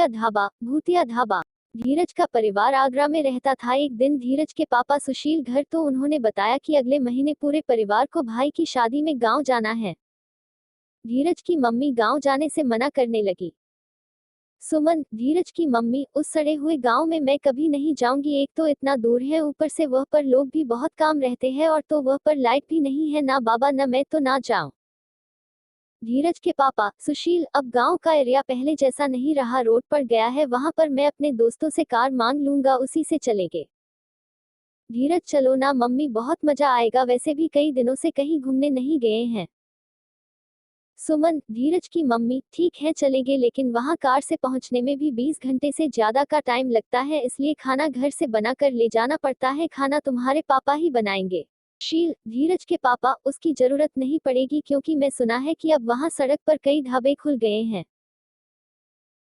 भूतिया ढाबा। भूतिया ढाबा। धीरज का परिवार आगरा में रहता था। एक दिन धीरज के पापा सुशील घर तो उन्होंने बताया कि अगले महीने पूरे परिवार को भाई की शादी में गांव जाना है। धीरज की मम्मी गांव जाने से मना करने लगी। सुमन, धीरज की मम्मी, उस सड़े हुए गांव में मैं कभी नहीं जाऊंगी। एक तो इतना दूर है, ऊपर से वह पर लोग भी बहुत काम रहते हैं, और तो वह पर लाइट भी नहीं है। ना बाबा, ना मैं तो ना जाऊं। धीरज के पापा सुशील, अब गांव का एरिया पहले जैसा नहीं रहा, रोड पर गया है। वहां पर मैं अपने दोस्तों से कार मांग लूंगा, उसी से चलेंगे। धीरज, चलो ना मम्मी, बहुत मजा आएगा। वैसे भी कई दिनों से कहीं घूमने नहीं गए हैं। सुमन, धीरज की मम्मी, ठीक है चलेंगे, लेकिन वहां कार से पहुंचने में भी 20 घंटे से ज्यादा का टाइम लगता है, इसलिए खाना घर से बनाकर ले जाना पड़ता है। खाना तुम्हारे पापा ही बनाएंगे। शील, धीरज के पापा, उसकी जरूरत नहीं पड़ेगी, क्योंकि मैं सुना है कि अब वहां सड़क पर कई ढाबे खुल गए हैं।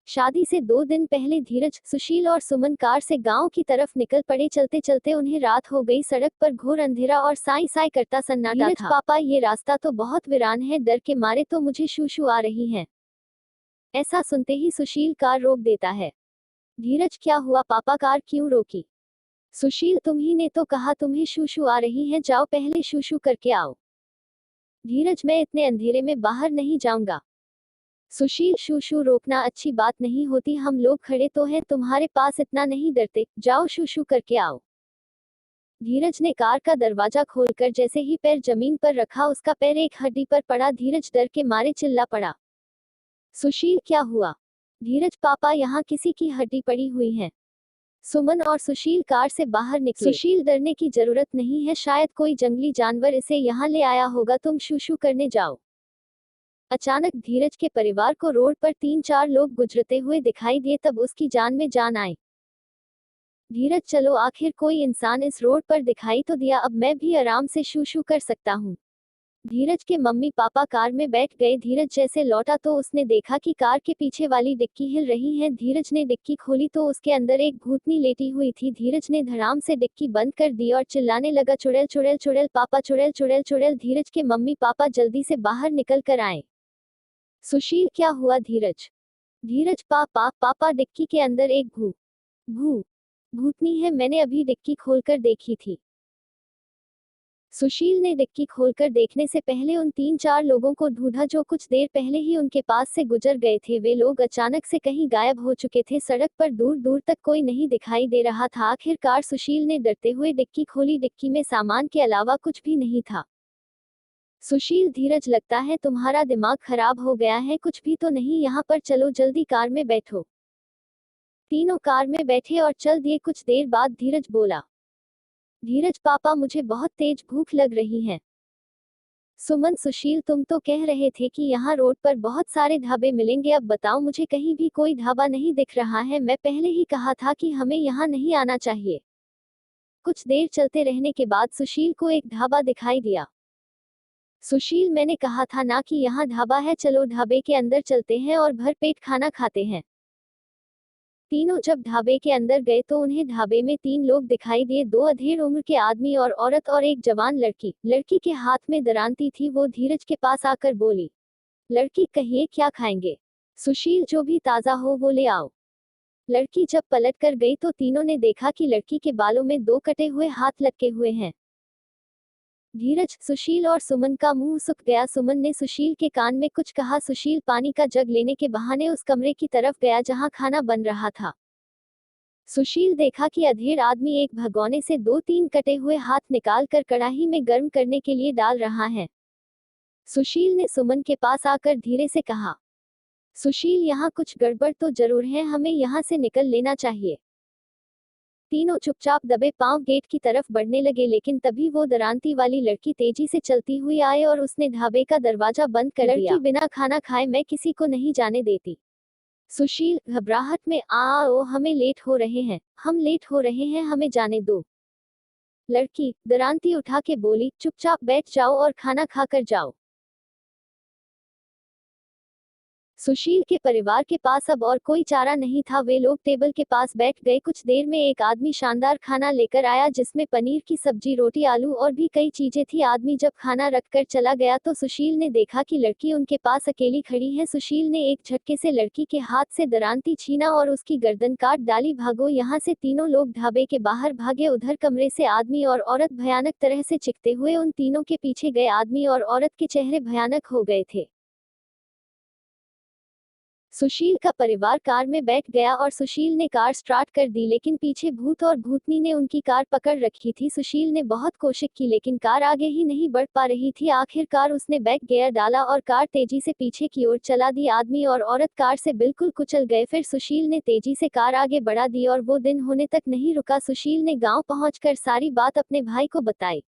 शादी से 2 दिन पहले धीरज, सुशील और सुमन कार से गांव की तरफ निकल पड़े। चलते चलते उन्हें रात हो गई। सड़क पर घोर अंधेरा और साई साई करता सन्नाटा था। पापा, ये रास्ता तो बहुत वीरान है, डर के मारे तो मुझे शूशू आ रही है। ऐसा सुनते ही सुशील कार रोक देता है। धीरज, क्या हुआ पापा, कार क्यों रोकी? सुशील, तुम्ही ने तो कहा तुम्हें शूशू आ रही है, जाओ पहले शूशू करके आओ। धीरज, मैं इतने अंधेरे में बाहर नहीं जाऊंगा। सुशील, शूशू रोकना अच्छी बात नहीं होती, हम लोग खड़े तो हैं, तुम्हारे पास इतना नहीं डरते, जाओ शूशू करके आओ। धीरज ने कार का दरवाजा खोलकर जैसे ही पैर जमीन पर रखा, उसका पैर एक हड्डी पर पड़ा। धीरज डर के मारे चिल्ला पड़ा। सुशील, क्या हुआ? धीरज, पापा, यहाँ किसी की हड्डी पड़ी हुई है। सुमन और सुशील कार से बाहर निकले। सुशील, डरने की जरूरत नहीं है, शायद कोई जंगली जानवर इसे यहाँ ले आया होगा, तुम शूशू करने जाओ। अचानक धीरज के परिवार को रोड पर 3-4 लोग गुजरते हुए दिखाई दिए, तब उसकी जान में जान आई। धीरज, चलो, आखिर कोई इंसान इस रोड पर दिखाई तो दिया, अब मैं भी आराम से शूशू कर सकता हूँ। धीरज के मम्मी पापा कार में बैठ गए। धीरज जैसे लौटा तो उसने देखा कि कार के पीछे वाली डिक्की हिल रही है। धीरज ने डिक्की खोली तो उसके अंदर एक भूतनी लेटी हुई थी। धीरज ने धड़ाम से डिक्की बंद कर दी और चिल्लाने लगा, चुड़ैल चुड़ैल चुड़ैल पापा, चुड़ैल चुड़ैल चुड़ैल। धीरज के मम्मी पापा जल्दी से बाहर निकल कर आए। सुशील, क्या हुआ? धीरज, पापा पापा, डिक्की के अंदर एक भू भूतनी है, मैंने अभी डिक्की खोलकर देखी थी। सुशील ने डिक्की खोलकर देखने से पहले उन 3-4 लोगों को ढूंढा जो कुछ देर पहले ही उनके पास से गुजर गए थे। वे लोग अचानक से कहीं गायब हो चुके थे। सड़क पर दूर दूर तक कोई नहीं दिखाई दे रहा था। आखिरकार सुशील ने डरते हुए डिक्की खोली। डिक्की में सामान के अलावा कुछ भी नहीं था। सुशील, धीरज, लगता है तुम्हारा दिमाग खराब हो गया है, कुछ भी तो नहीं यहाँ पर, चलो जल्दी कार में बैठो। तीनों कार में बैठे और चल दिए। कुछ देर बाद धीरज बोला, धीरज पापा, मुझे बहुत तेज भूख लग रही है। सुमन, सुशील, तुम तो कह रहे थे कि यहाँ रोड पर बहुत सारे ढाबे मिलेंगे, अब बताओ, मुझे कहीं भी कोई ढाबा नहीं दिख रहा है। मैं पहले ही कहा था कि हमें यहाँ नहीं आना चाहिए। कुछ देर चलते रहने के बाद सुशील को एक ढाबा दिखाई दिया। सुशील, मैंने कहा था ना कि यहाँ ढाबा है, चलो ढाबे के अंदर चलते हैं और भरपेट खाना खाते हैं। तीनों जब ढाबे के अंदर गए तो उन्हें ढाबे में 3 लोग दिखाई दिए, 2 अधेड़ उम्र के आदमी और औरत और एक जवान लड़की। लड़की के हाथ में दरांती थी। वो धीरज के पास आकर बोली, लड़की, कहिए क्या खाएंगे? सुशील, जो भी ताजा हो वो ले आओ। लड़की जब पलट कर गई तो तीनों ने देखा कि लड़की के बालों में 2 कटे हुए हाथ लटके हुए हैं। धीरज, सुशील और सुमन का मुंह सूख गया। सुमन ने सुशील के कान में कुछ कहा। सुशील पानी का जग लेने के बहाने उस कमरे की तरफ गया जहां खाना बन रहा था। सुशील देखा कि अधेड़ आदमी एक भगोने से 2-3 कटे हुए हाथ निकाल कर कढ़ाई में गर्म करने के लिए डाल रहा है। सुशील ने सुमन के पास आकर धीरे से कहा, सुशील, यहाँ कुछ गड़बड़ तो जरूर है, हमें यहाँ से निकल लेना चाहिए। तीनों चुपचाप दबे पांव गेट की तरफ बढ़ने लगे, लेकिन तभी वो दरांती वाली लड़की तेजी से चलती हुई आई और उसने ढाबे का दरवाजा बंद कर दिया। लड़की, बिना खाना खाए मैं किसी को नहीं जाने देती। सुशील घबराहट में, आओ, हमें लेट हो रहे हैं, हम लेट हो रहे हैं, हमें जाने दो। लड़की दरांती उठा के बोली, चुपचाप बैठ जाओ और खाना खाकर जाओ। सुशील के परिवार के पास अब और कोई चारा नहीं था। वे लोग टेबल के पास बैठ गए। कुछ देर में एक आदमी शानदार खाना लेकर आया, जिसमें पनीर की सब्जी, रोटी, आलू और भी कई चीजें थी। आदमी जब खाना रखकर चला गया तो सुशील ने देखा कि लड़की उनके पास अकेली खड़ी है। सुशील ने एक झटके से लड़की के हाथ से दरांती छीना और उसकी गर्दन काट डाली। भागो यहाँ से। तीनों लोग ढाबे के बाहर भागे। उधर कमरे से आदमी और औरत भयानक तरह से चिखते हुए उन तीनों के पीछे गए। आदमी और औरत के चेहरे भयानक हो गए थे। सुशील का परिवार कार में बैठ गया और सुशील ने कार स्टार्ट कर दी, लेकिन पीछे भूत और भूतनी ने उनकी कार पकड़ रखी थी। सुशील ने बहुत कोशिश की, लेकिन कार आगे ही नहीं बढ़ पा रही थी। आखिरकार उसने बैक गियर डाला और कार तेजी से पीछे की ओर चला दी। आदमी और औरत कार से बिल्कुल कुचल गए। फिर सुशील ने तेजी से कार आगे बढ़ा दी और वो दिन होने तक नहीं रुका। सुशील ने गाँव पहुंचकर सारी बात अपने भाई को बताई।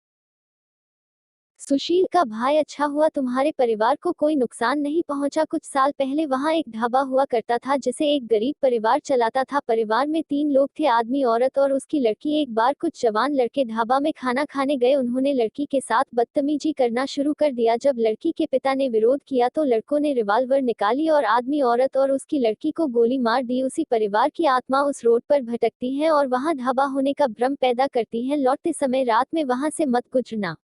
सुशील का भाई, अच्छा हुआ तुम्हारे परिवार को कोई नुकसान नहीं पहुंचा। कुछ साल पहले वहां एक ढाबा हुआ करता था जिसे एक गरीब परिवार चलाता था। परिवार में 3 लोग थे, आदमी, औरत और उसकी लड़की। एक बार कुछ जवान लड़के ढाबा में खाना खाने गए। उन्होंने लड़की के साथ बदतमीजी करना शुरू कर दिया। जब लड़की के पिता ने विरोध किया तो लड़कों ने रिवॉल्वर निकाली और आदमी, औरत और उसकी लड़की को गोली मार दी। उसी परिवार की आत्मा उस रोड पर भटकती है और वहां ढाबा होने का भ्रम पैदा करती है। लौटते समय रात में वहां से मत गुजरना।